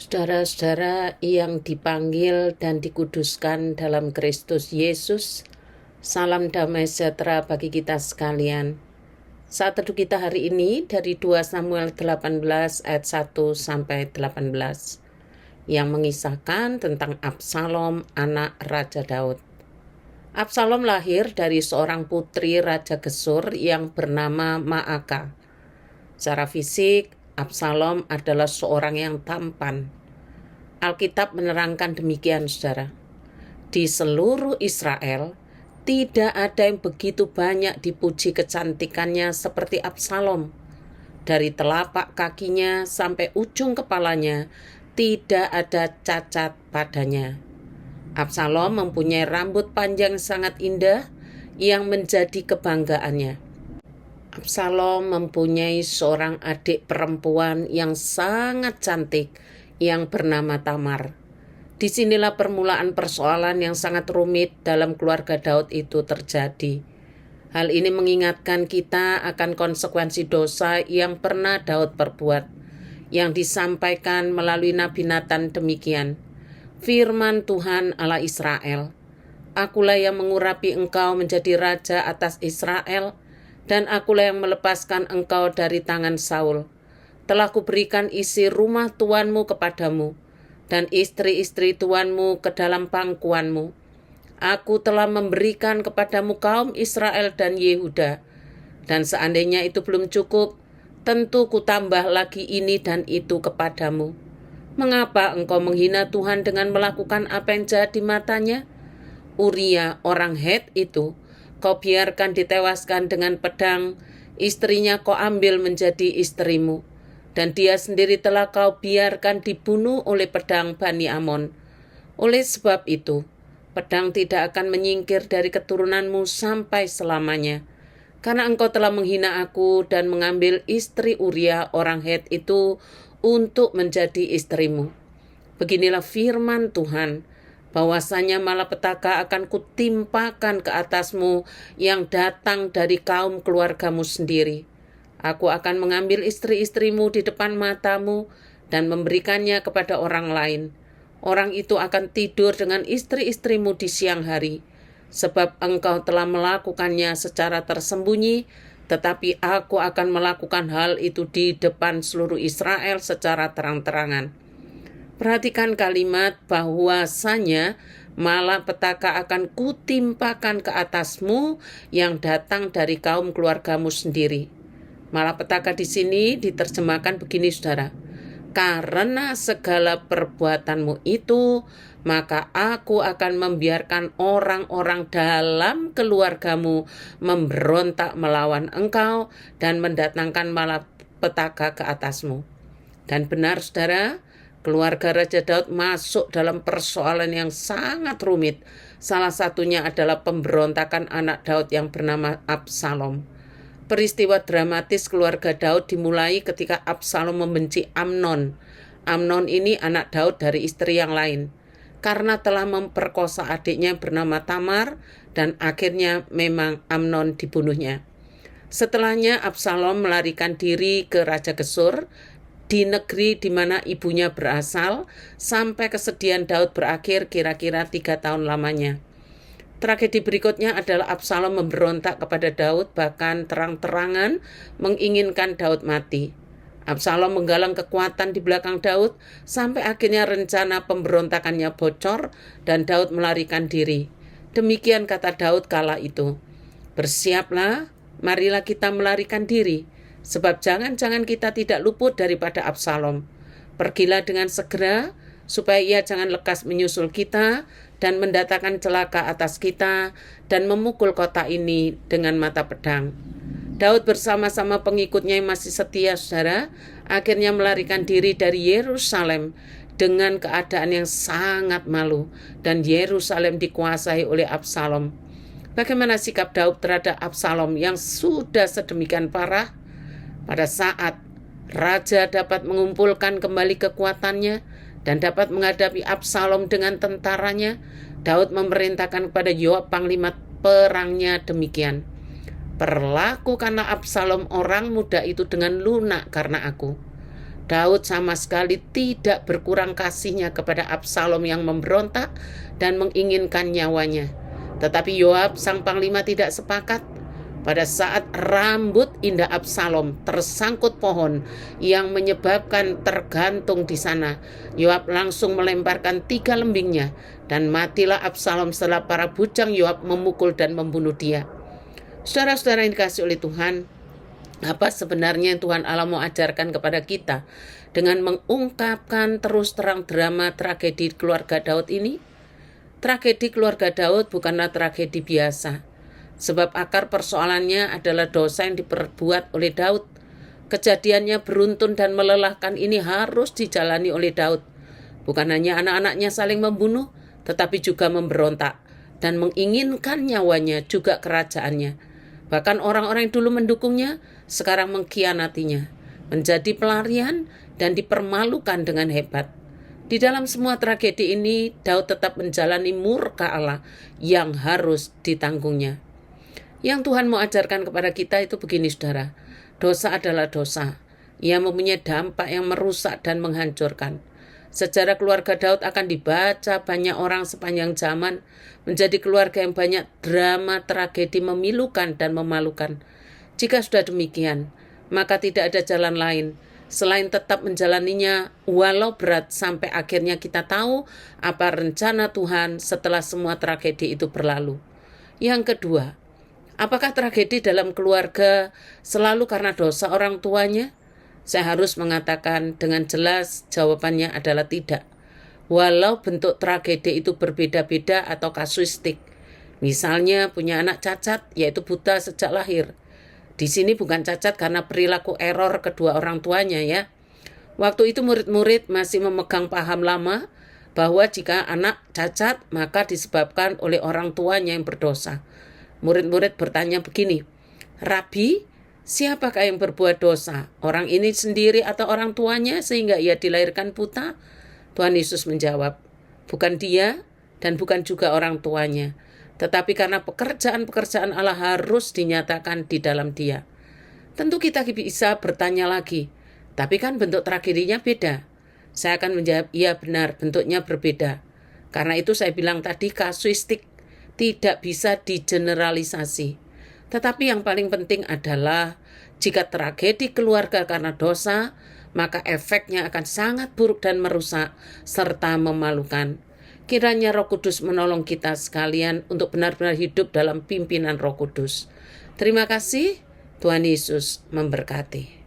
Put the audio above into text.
Saudara-saudara yang dipanggil dan dikuduskan dalam Kristus Yesus, salam damai sejahtera bagi kita sekalian. Saat teduh kita hari ini dari 2 Samuel 18 ayat 1 sampai 18 yang mengisahkan tentang Absalom, anak Raja Daud. Absalom lahir dari seorang putri Raja Gesur yang bernama Maaka. Secara fisik, Absalom adalah seorang yang tampan. Alkitab menerangkan demikian, saudara. Di seluruh Israel, tidak ada yang begitu banyak dipuji kecantikannya seperti Absalom. Dari telapak kakinya sampai ujung kepalanya, tidak ada cacat padanya. Absalom mempunyai rambut panjang sangat indah yang menjadi kebanggaannya. Absalom mempunyai seorang adik perempuan yang sangat cantik yang bernama Tamar. Disinilah permulaan persoalan yang sangat rumit dalam keluarga Daud itu terjadi. Hal ini mengingatkan kita akan konsekuensi dosa yang pernah Daud perbuat, yang disampaikan melalui Nabi Natan demikian. Firman Tuhan Allah Israel, "Akulah yang mengurapi engkau menjadi raja atas Israel, dan akulah yang melepaskan engkau dari tangan Saul. Telah kuberikan isi rumah tuanmu kepadamu, dan istri-istri tuanmu ke dalam pangkuanmu. Aku telah memberikan kepadamu kaum Israel dan Yehuda. Dan seandainya itu belum cukup, tentu kutambah lagi ini dan itu kepadamu. Mengapa engkau menghina Tuhan dengan melakukan apa yang jahat di matanya? Uria orang Het itu kau biarkan ditewaskan dengan pedang, istrinya kau ambil menjadi istrimu, dan dia sendiri telah kau biarkan dibunuh oleh pedang Bani Amon. Oleh sebab itu, pedang tidak akan menyingkir dari keturunanmu sampai selamanya, karena engkau telah menghina aku dan mengambil istri Uria orang Het itu untuk menjadi istrimu. Beginilah firman Tuhan, bahwasanya malapetaka akan kutimpakan ke atasmu yang datang dari kaum keluargamu sendiri. Aku akan mengambil istri-istrimu di depan matamu dan memberikannya kepada orang lain. Orang itu akan tidur dengan istri-istrimu di siang hari, sebab engkau telah melakukannya secara tersembunyi, tetapi aku akan melakukan hal itu di depan seluruh Israel secara terang-terangan." Perhatikan kalimat bahwasanya malapetaka akan kutimpakan ke atasmu yang datang dari kaum keluargamu sendiri. Malapetaka di sini diterjemahkan begini, saudara. Karena segala perbuatanmu itu, maka aku akan membiarkan orang-orang dalam keluargamu memberontak melawan engkau dan mendatangkan malapetaka ke atasmu. Dan benar, saudara, keluarga Raja Daud masuk dalam persoalan yang sangat rumit. Salah satunya adalah pemberontakan anak Daud yang bernama Absalom. Peristiwa dramatis keluarga Daud dimulai ketika Absalom membenci Amnon. Amnon ini anak Daud dari istri yang lain, karena telah memperkosa adiknya bernama Tamar, dan akhirnya memang Amnon dibunuhnya. Setelahnya Absalom melarikan diri ke Raja Gesur, di negeri di mana ibunya berasal, sampai kesedihan Daud berakhir kira-kira 3 tahun lamanya. Tragedi berikutnya adalah Absalom memberontak kepada Daud, bahkan terang-terangan menginginkan Daud mati. Absalom menggalang kekuatan di belakang Daud, sampai akhirnya rencana pemberontakannya bocor dan Daud melarikan diri. Demikian kata Daud kala itu, "Bersiaplah, marilah kita melarikan diri, sebab jangan-jangan kita tidak luput daripada Absalom. Pergilah dengan segera, supaya ia jangan lekas menyusul kita dan mendatangkan celaka atas kita dan memukul kota ini dengan mata pedang." Daud bersama-sama pengikutnya yang masih setia, saudara, akhirnya melarikan diri dari Yerusalem dengan keadaan yang sangat malu, dan Yerusalem dikuasai oleh Absalom. Bagaimana sikap Daud terhadap Absalom yang sudah sedemikian parah? Pada saat raja dapat mengumpulkan kembali kekuatannya dan dapat menghadapi Absalom dengan tentaranya, Daud memerintahkan kepada Yoab panglima perangnya demikian, "Perlakukanlah Absalom orang muda itu dengan lunak karena aku." Daud sama sekali tidak berkurang kasihnya kepada Absalom yang memberontak dan menginginkan nyawanya. Tetapi Yoab sang panglima tidak sepakat. Pada saat rambut indah Absalom tersangkut pohon yang menyebabkan tergantung di sana, Yoab langsung melemparkan 3 lembingnya, dan matilah Absalom setelah para bujang Yoab memukul dan membunuh dia. Saudara-saudara yang dikasihi oleh Tuhan, apa sebenarnya yang Tuhan Allah mau ajarkan kepada kita dengan mengungkapkan terus terang drama tragedi keluarga Daud ini? Tragedi keluarga Daud bukanlah tragedi biasa, sebab akar persoalannya adalah dosa yang diperbuat oleh Daud. Kejadiannya beruntun dan melelahkan ini harus dijalani oleh Daud. Bukan hanya anak-anaknya saling membunuh, tetapi juga memberontak dan menginginkan nyawanya, juga kerajaannya. Bahkan orang-orang yang dulu mendukungnya sekarang mengkhianatinya, menjadi pelarian dan dipermalukan dengan hebat. Di dalam semua tragedi ini, Daud tetap menjalani murka Allah yang harus ditanggungnya. Yang Tuhan mau ajarkan kepada kita itu begini, saudara. Dosa adalah dosa. Ia mempunyai dampak yang merusak dan menghancurkan. Sejarah keluarga Daud akan dibaca banyak orang sepanjang zaman, menjadi keluarga yang banyak drama tragedi memilukan dan memalukan. Jika sudah demikian, maka tidak ada jalan lain selain tetap menjalaninya walau berat sampai akhirnya kita tahu apa rencana Tuhan setelah semua tragedi itu berlalu. Yang kedua, apakah tragedi dalam keluarga selalu karena dosa orang tuanya? Saya harus mengatakan dengan jelas jawabannya adalah tidak. Walau bentuk tragedi itu berbeda-beda atau kasuistik. Misalnya punya anak cacat, yaitu buta sejak lahir. Di sini bukan cacat karena perilaku error kedua orang tuanya ya. Waktu itu murid-murid masih memegang paham lama bahwa jika anak cacat maka disebabkan oleh orang tuanya yang berdosa. Murid-murid bertanya begini, "Rabi, siapakah yang berbuat dosa? Orang ini sendiri atau orang tuanya sehingga ia dilahirkan buta?" Tuhan Yesus menjawab, "Bukan dia dan bukan juga orang tuanya, tetapi karena pekerjaan-pekerjaan Allah harus dinyatakan di dalam dia." Tentu kita bisa bertanya lagi, tapi kan bentuk tragedinya beda. Saya akan menjawab, iya benar, bentuknya berbeda. Karena itu saya bilang tadi kasuistik, tidak bisa digeneralisasi. Tetapi yang paling penting adalah jika tragedi keluarga karena dosa, maka efeknya akan sangat buruk dan merusak serta memalukan. Kiranya Roh Kudus menolong kita sekalian untuk benar-benar hidup dalam pimpinan Roh Kudus. Terima kasih, Tuhan Yesus memberkati.